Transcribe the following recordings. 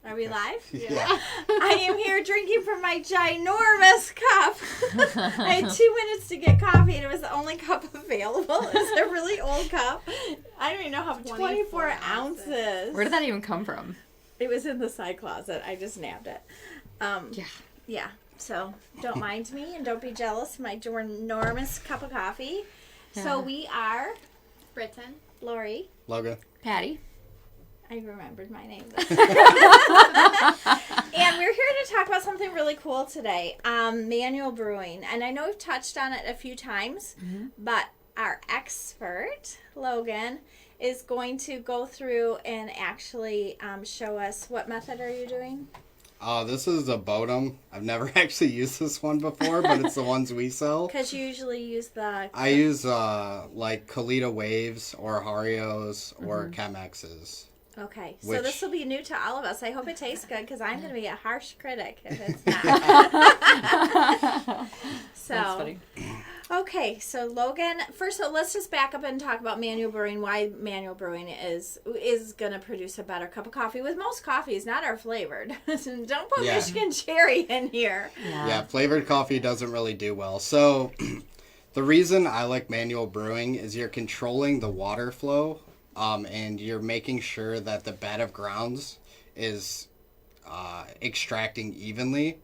Are we live? Yeah. I am here drinking from my ginormous cup. I had 2 minutes to get coffee, and it was the only cup available. It was a really old cup. I don't even know how 24 ounces. Where did that even come from? It was in the side closet. I just nabbed it. Yeah. So don't mind me, and don't be jealous of my ginormous cup of coffee. Yeah. So we are Britton, Lori, Logan, Patty. I remembered my name. And we're here to talk about something really cool today, manual brewing. And I know we've touched on it a few times, but our expert, Logan, is going to go through and actually show us what method are you doing? This is a Bodum. I've never actually used this one before, but it's the ones we sell. Because you usually use the... I use like Kalita Waves or Harios or Chemexes. Okay, so this will be new to all of us. I hope it tastes good because I'm going to be a harsh critic if it's not. So, that's funny. Okay, so Logan, first of all, let's just back up and talk about manual brewing, why manual brewing is going to produce a better cup of coffee. With most coffees, not our flavored. Don't put Michigan cherry in here. Yeah, flavored coffee doesn't really do well. So the reason I like manual brewing is you're controlling the water flow. And you're making sure that the bed of grounds is extracting evenly.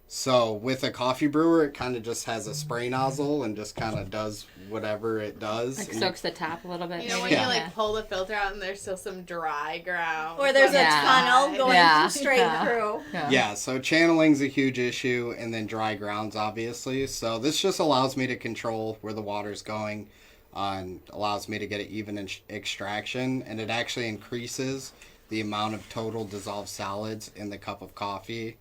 So with a coffee brewer, it kind of just has a spray nozzle and just kind of does whatever it does. Like soaks the top a little bit. You know when you like pull the filter out and there's still some dry ground? Or there's a tunnel going straight through. Yeah, so channeling's a huge issue, and then dry grounds, obviously. So this just allows me to control where the water's going. And allows me to get an even extraction, and it actually increases the amount of total dissolved solids in the cup of coffee,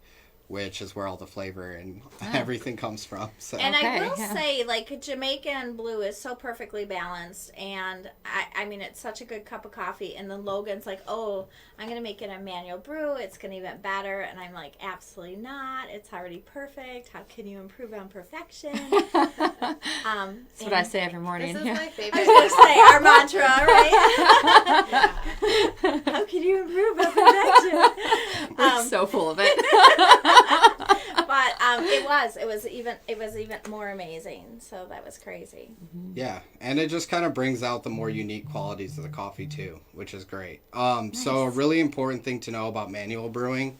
which is where all the flavor and everything comes from. So. And I will say, like, Jamaican blue is so perfectly balanced, and I mean, it's such a good cup of coffee, and then Logan's like, oh, I'm going to make it a manual brew, it's going to be even better, and I'm like, absolutely not, it's already perfect, how can you improve on perfection? That's what I say every morning. This is my favorite. I was going to say, our mantra, right? How can you improve on perfection? We're so full of it. But it was even more amazing. So that was crazy. Yeah, and it just kind of brings out the more unique qualities of the coffee too, which is great. Nice. So a really important thing to know about manual brewing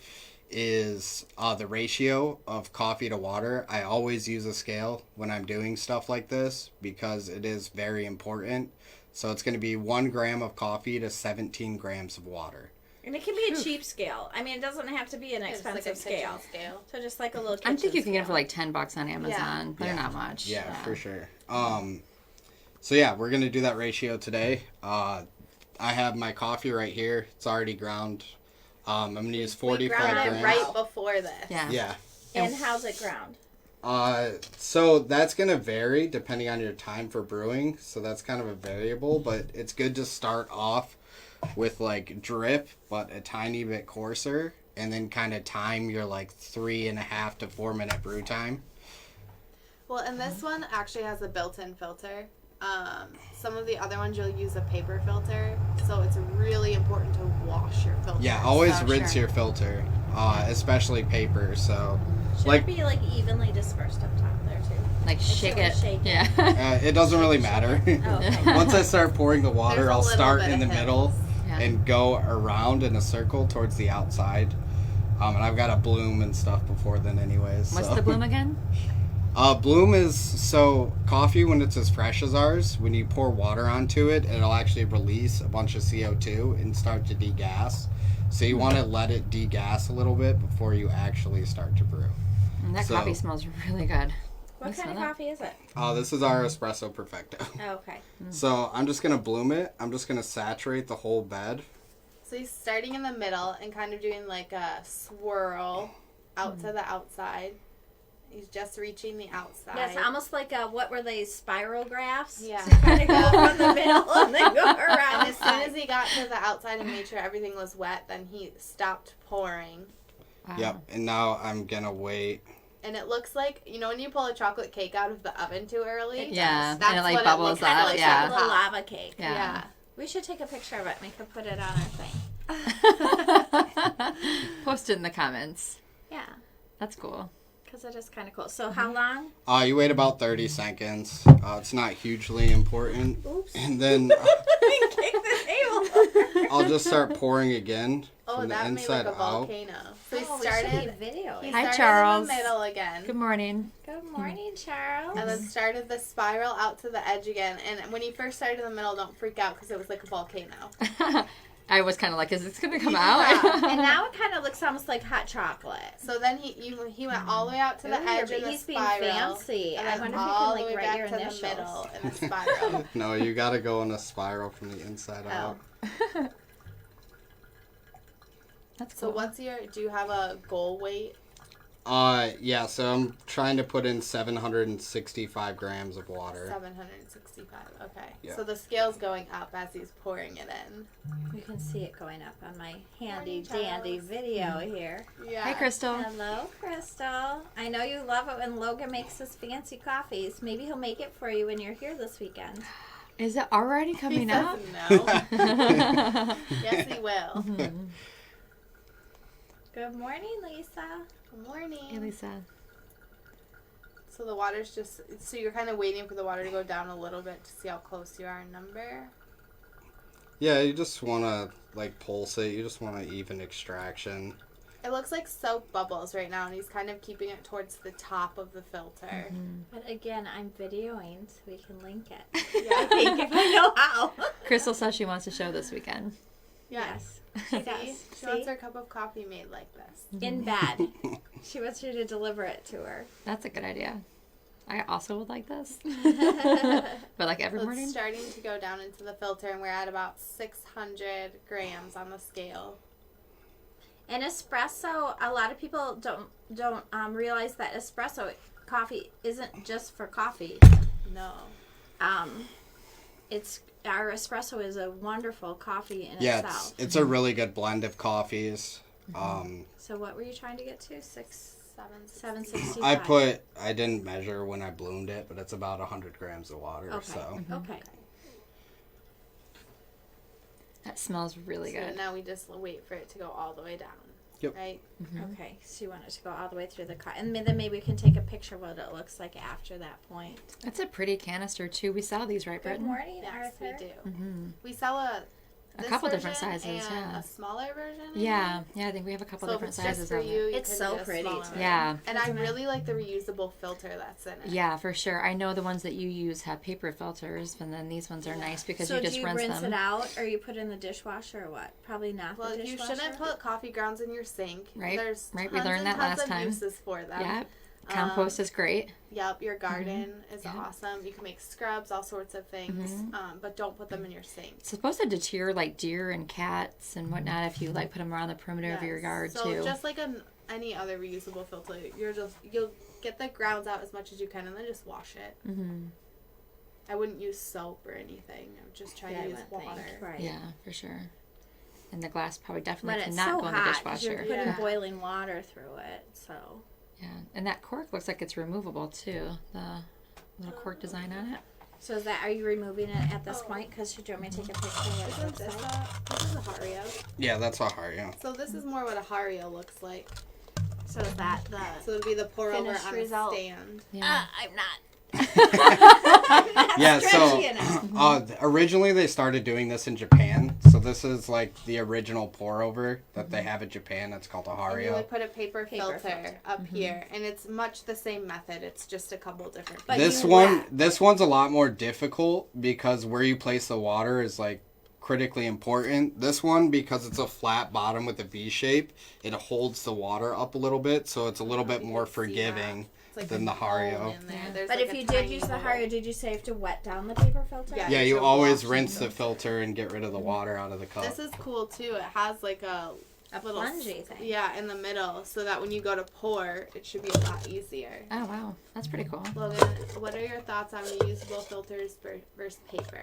is the ratio of coffee to water. I always use a scale when I'm doing stuff like this because it is very important. So it's going to be 1 gram of coffee to 17 grams of water. And it can be a cheap scale. I mean, it doesn't have to be an expensive scale. So just like a little kitchen I think you can get it for scale. like $10 on Amazon. They're not much. Yeah, for sure. So yeah, we're going to do that ratio today. I have my coffee right here. It's already ground. I'm going to use 45 grams. It right before this. Yeah. And how's it ground? So that's going to vary depending on your time for brewing. So that's kind of a variable, but it's good to start off with like drip, but a tiny bit coarser, and then kind of time your like 3.5 to 4 minute brew time. Well, and this one actually has a built-in filter. Some of the other ones you'll use a paper filter, so it's really important to wash your filter. Yeah, always rinse your filter, especially paper. So should it be like evenly dispersed up top there too? Like shake it. Yeah. It doesn't really matter. Okay. Once I start pouring the water, I'll start in the middle Yeah. and go around in a circle towards the outside. And I've got a bloom and stuff before then anyways. What's the bloom again? Bloom is, so coffee when it's as fresh as ours, when you pour water onto it, it'll actually release a bunch of CO2 and start to degas. So you want to let it degas a little bit before you actually start to brew. And that coffee smells really good. What kind of coffee is it? This is our Espresso Perfecto. Oh, okay. So I'm just going to bloom it. I'm just going to saturate the whole bed. So he's starting in the middle and kind of doing like a swirl out to the outside. He's just reaching the outside. Yes, almost like what were they, spirographs? Yeah. So kind of go from the middle and then go around. And as soon as he got to the outside and made sure everything was wet, then he stopped pouring. Wow. Yep, and now I'm going to wait. And it looks like, you know when you pull a chocolate cake out of the oven too early? Yeah, That's and it like what bubbles it looks up. like. Yeah. Like a lava cake. Yeah. We should take a picture of it and we could put it on our thing. Post it in the comments. Yeah, That's cool. because it is kind of cool. So how long? You wait about 30 seconds. It's not hugely important. Oops. And then Kick the table. I'll just start pouring again Oh, from the that made inside like a out. volcano. So he Oh, we started. should be videoing. He Hi, started Charles. in the middle again. Good morning. Good morning, Charles. And then started the spiral out to the edge again. And when he first started in the middle, don't freak out because it was like a volcano. I was kind of like, is this going to come Yeah. out? And now it kind of looks almost like hot chocolate. So then he went all the way out to the Ooh, edge in the he's being spiral. fancy. And I then wonder if you all can, the way like, back write your to initials. the middle in a spiral. No, you gotta go in a spiral from the inside out. That's cool. So do you have a goal weight? Yeah, so I'm trying to put in 765 grams of water. 765. Okay. Yeah. So the scale's going up as he's pouring it in. You can see it going up on my handy Morning, Charles. dandy video here. Yeah. Hi, Crystal. Hello, Crystal. I know you love it when Logan makes his fancy coffees. Maybe he'll make it for you when you're here this weekend. Is it already He coming says out? no. Yes, he will. Good morning, Lisa. Good morning. Hey, Lisa. So the water's so you're kind of waiting for the water to go down a little bit to see how close you are in number. Yeah, you just want to, like, pulse it. You just want an even extraction. It looks like soap bubbles right now, and he's kind of keeping it towards the top of the filter. But again, I'm videoing, so we can link it. Yeah. I think if I know how. Crystal says she wants to show this weekend. Yes, she See? does. She wants her cup of coffee made like this. In bed. She wants you to deliver it to her. That's a good idea. I also would like this. But like every So morning? it's starting to go down into the filter, and we're at about 600 grams on the scale. And espresso, a lot of people don't realize that espresso coffee isn't just for coffee. No. Our espresso is a wonderful coffee in Yeah, itself. it's a really good blend of coffees. So what were you trying to get to? 765. I didn't measure when I bloomed it, but it's about 100 grams of water. Okay. So Okay. That smells really So good. now we just wait for it to go all the way down. Yep. Right? Okay. So you want it to go all the way through the and then maybe we can take a picture of what it looks like after that point. That's a pretty canister too. We sell these, right, Good Britton? morning, Yes, Arthur. we do. Mm-hmm. We sell a couple different version sizes, and yeah. a smaller version. I Yeah, think. yeah. I think we have a couple So if different it's just sizes for of you, it. you It's can so get a pretty, smaller too. one. Yeah, And I really like the reusable filter that's in it. yeah, for sure. I know the ones that you use have paper filters, and then these ones are nice because So you just do you rinse rinse them. it out, or you put it in the dishwasher, or what? Probably not Well, the you dishwasher. shouldn't put coffee grounds in your sink. Right, There's right, tons we learned and that tons last of time. uses for them. Yeah, compost is great. Yep, your garden is Yeah. awesome. You can make scrubs, all sorts of things, Mm-hmm. but don't put them in your sink. It's supposed to deter like deer and cats and whatnot if you like put them around the perimeter of your Yes. yard so too. just like any other reusable filter, you'll get the grounds out as much as you can, and then just wash it. Mm-hmm. I wouldn't use soap or anything. I would just try to use water. Right. Yeah, for sure. And the glass probably But definitely it's cannot so go in the hot 'cause you're dishwasher. putting Yeah. boiling water through it. So Yeah, and that cork looks like it's removable too. The little cork design on it. So is that, are you removing it at this point? Because you want me to take a picture of what it Isn't looks this like? this is a Hario. yeah, that's a hard. Yeah. So this is more what a Hario looks like. So is that the... So it'd be the pour over Finished on result. a stand. Yeah. I'm not. Yeah, so Stretchy enough. originally they started doing this in Japan. So this is like the original pour over that they have in Japan. That's called a And you Hario. would put a paper filter filter. up here, and it's much the same method. It's just a couple different. But This you one, wet. this one's a lot more difficult because where you place the water is like critically important. This one, because it's a flat bottom with a V shape, it holds the water up a little bit, so it's a little bit you more can see forgiving It's like than a the Hario. hole in there. There's But like if a you did tiny use the hole. Hario, did you say you have to wet down the paper filter? Yeah. Yeah, you So always wash rinse the filter and get rid of the water out of the cup. This is cool too. It has like a little plungy thing. Yeah, in the middle, so that when you go to pour, it should be a lot easier. Oh wow, that's pretty cool. Logan, what are your thoughts on reusable filters versus paper?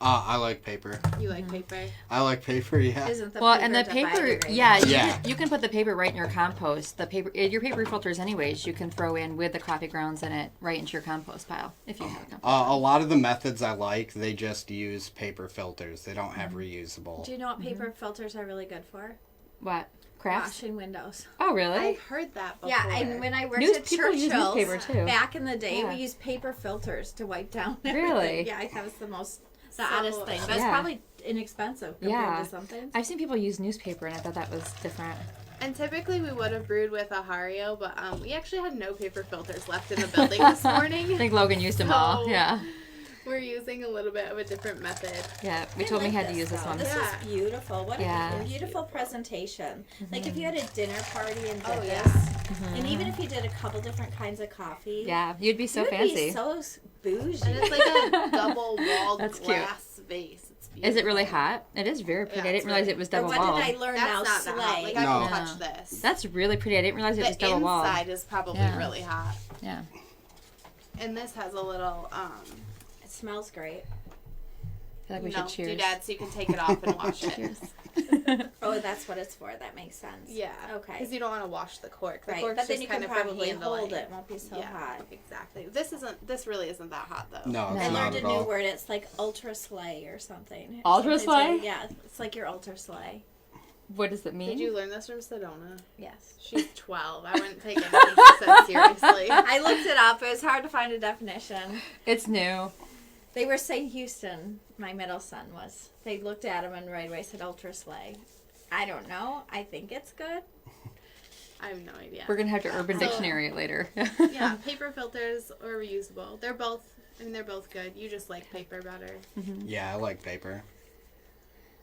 I like paper. You like paper? I like paper, yeah. Isn't the Well, paper and the paper, biodegradable? yeah, Yeah. you can put the paper right in your compost. The paper, your paper filters, anyways, you can throw in with the coffee grounds in it right into your compost pile if you have a compost. A lot of the methods I like, they just use paper filters. They don't have reusable. Do you know what paper filters are really good for? What? Crafts? Washing windows. Oh, really? I've heard that before. Yeah, and when I worked at People use Churchill's newspaper, too. back in the day, Yeah. we used paper filters to wipe down everything. Really? Yeah, that was the oddest thing. But it's Yeah. probably inexpensive compared Yeah. to something. I've seen people use newspaper, and I thought that was different. And typically we would have brewed with a Hario, but we actually had no paper filters left in the building this morning. I think Logan used them all. Yeah. We're using a little bit of a different method. Yeah. We I told me like had to use this though. one. This Yeah. is beautiful. What Yeah. a beautiful presentation. Like if you had a dinner party and did Oh, yeah. this, and even if you did a couple different kinds of coffee, Yeah. You'd be so you would fancy. be so bougie. And it's like a double walled That's cute. glass vase. It's beautiful. Is it really hot? It is very pretty. Yeah, I didn't it's realize really- it was But double what walled. did I learn That's now? not that hot. Slay. Like I No. can touch this. That's really pretty. I didn't realize it was The double walled. inside is probably Yeah. really hot. Yeah. And this has a little It smells great. I feel like we no, should cheers. doodad, so you can take it off and wash it. Cheers. Oh, that's what it's for. That makes sense. Yeah. Okay. Because you don't want to wash the cork. The Right, cork's but then just you kind can of for probably handling. hold it. It won't be so Yeah, hot. exactly. This really isn't that hot though. No, No. it's I not learned at a new all. word. It's like ultra slay or something. Ultra Something slay? yeah, it's like your ultra slay. What does it mean? Did you learn this from Sedona? Yes. She's 12. I wouldn't take anything she said seriously. I looked it up. It was hard to find a definition. It's new. They were saying Houston, my middle son was. They looked at him and right away said ultra slay. I don't know. I think it's good. I have no idea. We're gonna have to Urban So- Dictionary it later. Yeah, paper filters or reusable. They're both. I mean, they're both good. You just like paper better. Yeah, I like paper.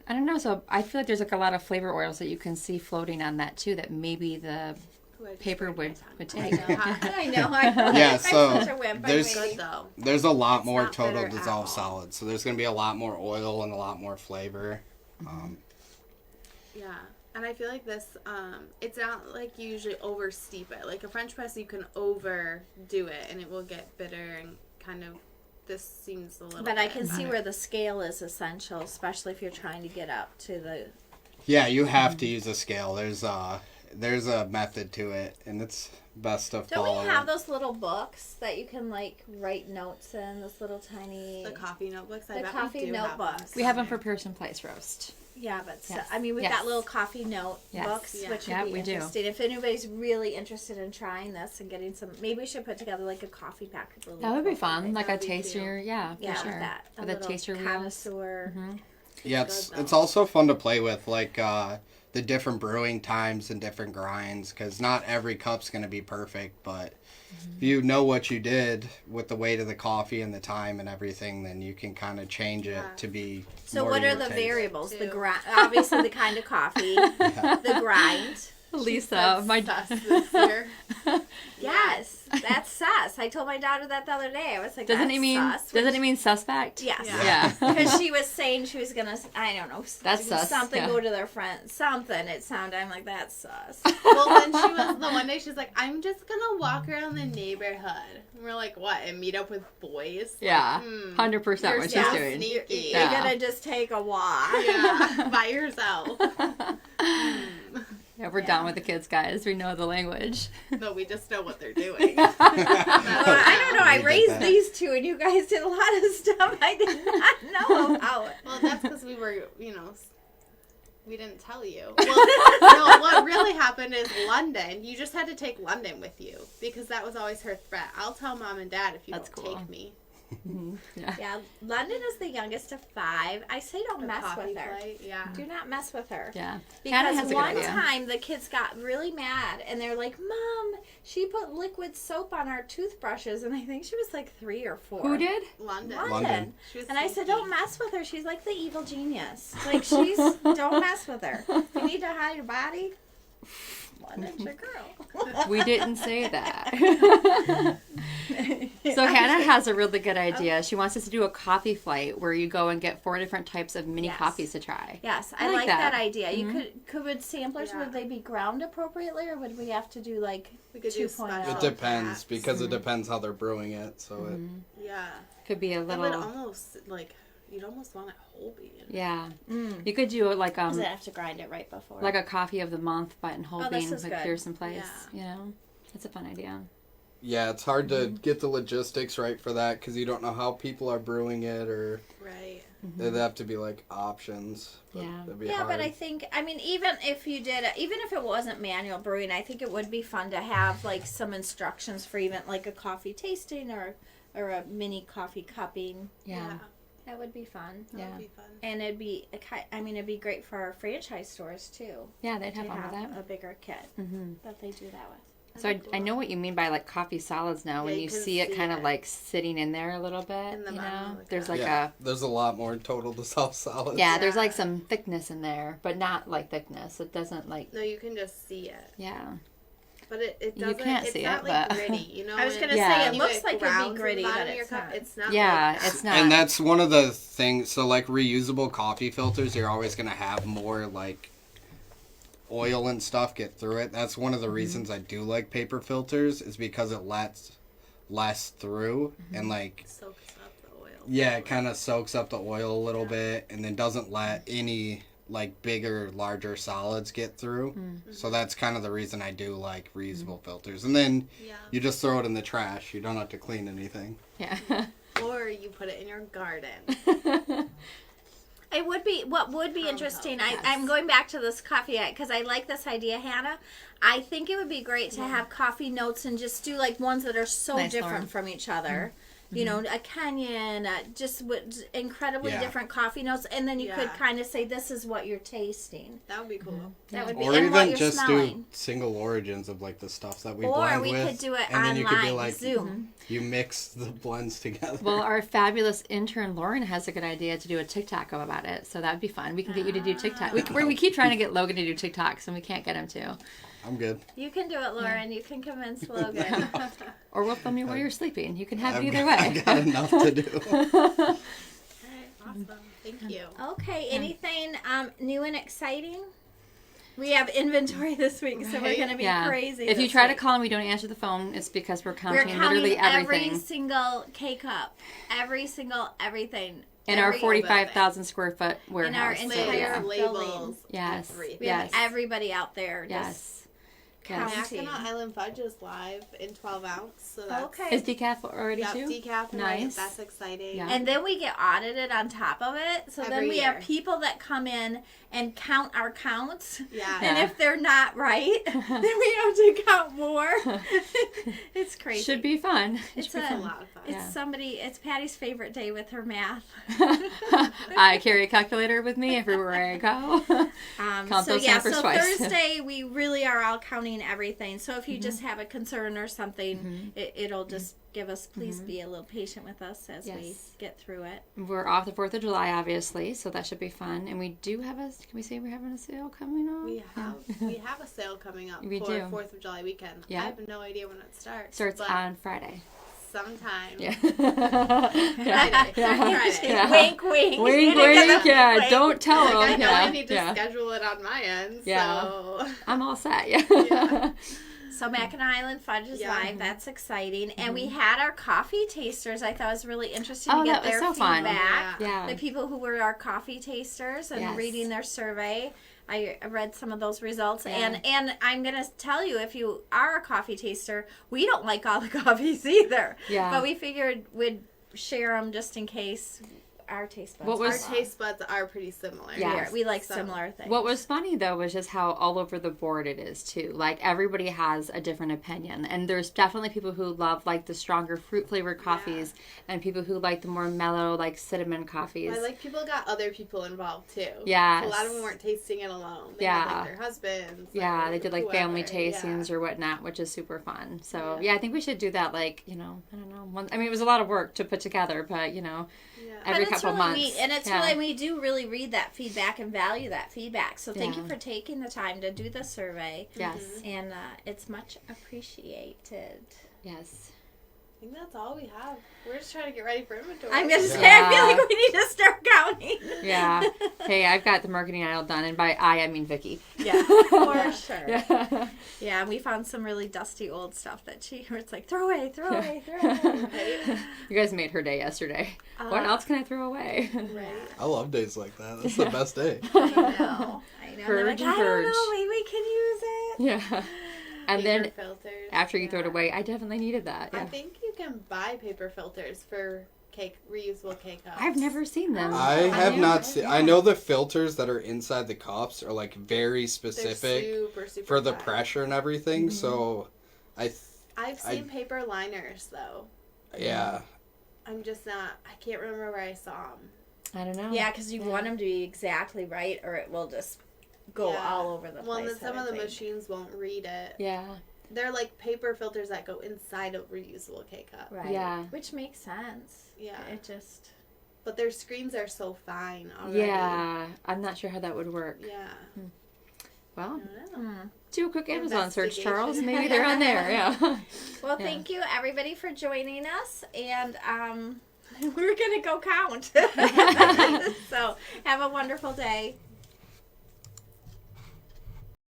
I don't know. So I feel like there's like a lot of flavor oils that you can see floating on that too. That maybe the Ooh, I just paper burned my would tongue. take. I know. I know. Yeah, I'm so such a wimp. I'm there's- waiting. Good though. There's a lot It's more not total bitter at dissolved all. solids, so there's gonna be a lot more oil and a lot more flavor. Yeah, and I feel like this, it's not like you usually over steep it. Like a French press, you can overdo it and it will get bitter and kind of. This seems a little. But I bit can see better. where the scale is essential, especially if you're trying to get up to the. Yeah, you have to use a scale. There's a method to it, and it's best to Don't follow. we have those little books that you can like write notes in? Those little tiny. The coffee notebooks. I The bet coffee we do have notebooks. We have them for Pearson Place roast. Yeah, but Yes. I mean, we've Yes. got little coffee note Yes. books, Yeah. which Yeah, would be we do. interesting. If anybody's really interested in trying this and getting some, maybe we should put together like a coffee pack. With a little That would be coffee fun, thing. like That a would be taster. Yeah, for Yeah, sure. with that. With a little taster wheels. connoisseur. Yeah, Good, though. it's also fun to play with, like the different brewing times and different grinds, because not every cup's gonna be perfect, but if you know what you did with the weight of the coffee and the time and everything, then you can kind of change it Yeah. to be. So, more what to are your the taste. variables? The Two. grind, obviously the kind of coffee, the grind. Lisa, my sus this year. Yes, that's sus. I told my daughter that the other day. I was like, doesn't that's it mean sus. doesn't it mean suspect? Yes. Yeah. Yeah. Because she was saying she was gonna, I don't know, That's do sus, something, yeah. go to their friends, something. It sounded, I'm like, that's sus. Well, then she was the one day. She's like, I'm just gonna walk around the neighborhood. And we're like, what? And meet up with boys? Yeah, Hmm. 100% what You're she's so doing. sneaky. You're Yeah. gonna just take a walk. Yeah, by yourself. Yeah, we're done with the kids, guys. We know the language. No, we just know what they're doing. Well, I don't know. I We did raised that. these two, and you guys did a lot of stuff I did not know about. Well, that's because we were, we didn't tell you. Well, no, what really happened is London. You just had to take London with you because that was always her threat. I'll tell mom and dad if you That's don't cool. take me. Yeah. Yeah, London is the youngest of 5. I say don't The mess coffee with her. flight, yeah. Do not mess with her. Yeah. Hannah Because has a good one idea. time the kids got really mad and they're like, Mom, she put liquid soap on our toothbrushes. And I think she was like 3 or 4. Who did? London. London. She was And I said, sneaky. don't mess with her. She's like the evil genius. Like, don't mess with her. If you need to hide your body, London's your girl. We didn't say that. So Hannah has a really good idea. She wants us to do a coffee flight where you go and get 4 different types of mini Yes. coffees to try. Yes, I I like like that. that idea. Mhm. You could samplers, Yeah. would they be ground appropriately, or would we have to do like We could do 2.0? special. It depends Perhaps. because it depends how they're brewing it. So Yeah. Could be a It would little. almost, you'd almost want it whole bean. Yeah. Mm. You could do like Does it have to grind it right before? like a coffee of the month, but in whole Oh, this beans, is like good. Pearson Place. Yeah. You know, it's a fun idea. yeah, it's hard to get the logistics right for that because you don't know how people are brewing it or. Right. It'd have to be like options. Yeah. It'd be Yeah, hard. but I think, I mean, even if it wasn't manual brewing, I think it would be fun to have like some instructions for even like a coffee tasting or a mini coffee cupping. Yeah. That would be fun. That Yeah. would be fun. And it'd be great for our franchise stores too. Yeah, they'd have To fun with have that. a bigger kit Mm-hmm. that they do that with. So I know what you mean by like coffee solids now. When Yeah, you you can see it see kind of it. like sitting in there a little bit, In the you bottom know, of the there's cup. like yeah, there's a lot more total to soft solids. there's like Yeah. some thickness in there, but not like thickness. It doesn't like No, you can just see it. yeah. But it You doesn't, can't it's see not it, like but- gritty, you know? I was when gonna Yeah. say it you looks like it'd be grounds in the gritty, bottom but of your it's cup. not. It's not Yeah, like that. it's not. And that's one of the things. So like reusable coffee filters, you're always gonna have more like oil and stuff get through it. That's one of the reasons I do like paper filters, is because it lets less through and like Soaks up the oil. yeah, it kind of soaks up the oil a little bit and then doesn't let any like bigger, larger solids get through. So that's kind of the reason I do like reusable filters. And then Yeah. you just throw it in the trash. You don't have to clean anything. Yeah. Or you put it in your garden. It would be, what would be interesting, I'm going back to this coffee, because I like this idea, Hannah. I think it would be great to have coffee notes and just do like ones that are so Nice, different Lauren. from each other. You know, a Kenyan, just with incredibly Yeah. different coffee notes, and then you could Yeah. kind of say, this is what you're tasting. That would be cool. That would be, Or and what even you're just smelling. do single origins of like the stuff that we Or blend we with. could do it and then you could be online, like, Zoom. you mix the blends together. Well, our fabulous intern Lauren has a good idea to do a TikTok about it, so that'd be fun. We can get you to do TikTok. We keep trying to get Logan to do TikToks, and we can't get him to. I'm good. You can do it, Lauren. You can convince Logan. Or we'll film you while you're sleeping. You can have it I've either got, way. I got enough to do. Alright, awesome. Thank you. Okay, anything new and exciting? We have inventory this week, so we're Right? going to be Yeah. crazy. If you this try to week. call and we don't answer the phone, it's because we're we're counting counting literally every everything single K-cup. Every single everything. in our Every- 45,000 square foot warehouse. In our So, entire yeah. labels. Yes. Everything. We have Yes. everybody out there just Yes. Yes. counting. Mackinac Island Fudge is live in 12 ounce, so that's Okay. Is decaf already yep, too? decaf. Nice. Right? That's exciting. Yeah. And then we get audited on top of it. So then Every we year. have people that come in and count our counts. Yeah. And Yeah. if they're not right, then we have to count more. It's crazy. Should be fun. It's It's a lot of fun. It's Patty's favorite day with her math. I carry a calculator with me everywhere I go. Count So those yeah, numbers so twice. Thursday we really are all counting everything. So if you just have a concern or something, it'll just give us, please be a little patient with us as we Yes. get through it. We're off the 4th of July, obviously, so that should be fun. And we do have can we say we're having a sale coming up? We have a sale coming up We for do. 4th of July weekend. Yeah. I have no idea when it starts. Starts but on Friday. sometime. Yeah. Friday. Friday. Yeah. Wink, wink. Wink, You're gonna wink, yeah. wink. Don't tell Like, I them. know Yeah. I need to Yeah. schedule it on my end. Yeah. So I'm all set. Yeah. Yeah. So Mackinac Island Fudge is Yeah. live. That's exciting. And we had our coffee tasters. I thought it was really interesting Oh, to get that was their so fun. feedback. Yeah. The people who were our coffee tasters and Yes. reading their survey. I read some of those results, Yeah. and I'm gonna tell you, if you are a coffee taster, we don't like all the coffees either. Yeah. But we figured we'd share them just in case our taste buds. What was- our taste buds are pretty similar. Yeah. we like So- similar things. What was funny though was just how all over the board it is too. Like everybody has a different opinion, and there's definitely people who love like the stronger fruit flavored coffees, and people who like the more mellow like cinnamon coffees. I like people got other people involved too. Yes. So a lot of them weren't tasting it alone. They Yeah. had, like, their husbands. Yeah, or they did like family whoever. tastings or whatnot, which is super fun. So Yeah. yeah, I think we should do that. Like I don't know. I mean, it was a lot of work to put together, but Yeah. every But it's couple really months. neat, and it's Yeah. really, we do really read that feedback and value that feedback. So thank you Yeah. for taking the time to do the survey, Yes, and it's much appreciated. yes. I think that's all we have. We're just trying to get ready for inventory. I'm gonna say, I feel Yeah. like we need to start counting. Yeah. Hey, I've got the marketing aisle done, and by I mean Vicky. Yeah, for sure. Yeah. Yeah, and we found some really dusty old stuff that it's like, throw away, throw away, throw away. You guys made her day yesterday. What else can I throw away? Right. I love days like that. That's the best day. I know. Purge Like, and I don't purge. know, maybe we can use it. Yeah. And Paper then filters. after you throw it away, I definitely needed that. I Yeah. think you can buy paper filters for reusable K-Cups. I've never seen them. I have not seen. I know the filters that are inside the cups are like very They're specific super for the fine. pressure and everything. So, I've seen paper liners though. yeah. I'm just not. I can't remember where I saw them. I don't know. Yeah, because you want them to be exactly right, or it will just go all over the place. Well, and then some I of the think. machines won't read it. Yeah. They're like paper filters that go inside a reusable K-Cup. Right. Yeah. Which makes sense. Yeah. It just. But their screens are so fine already. Yeah. I'm not sure how that would work. Yeah. Well, I don't know. do a quick Amazon search, Investigation. Charles. Maybe they're on there. Yeah. Well, Yeah. thank you everybody for joining us, and we're gonna go count. So have a wonderful day.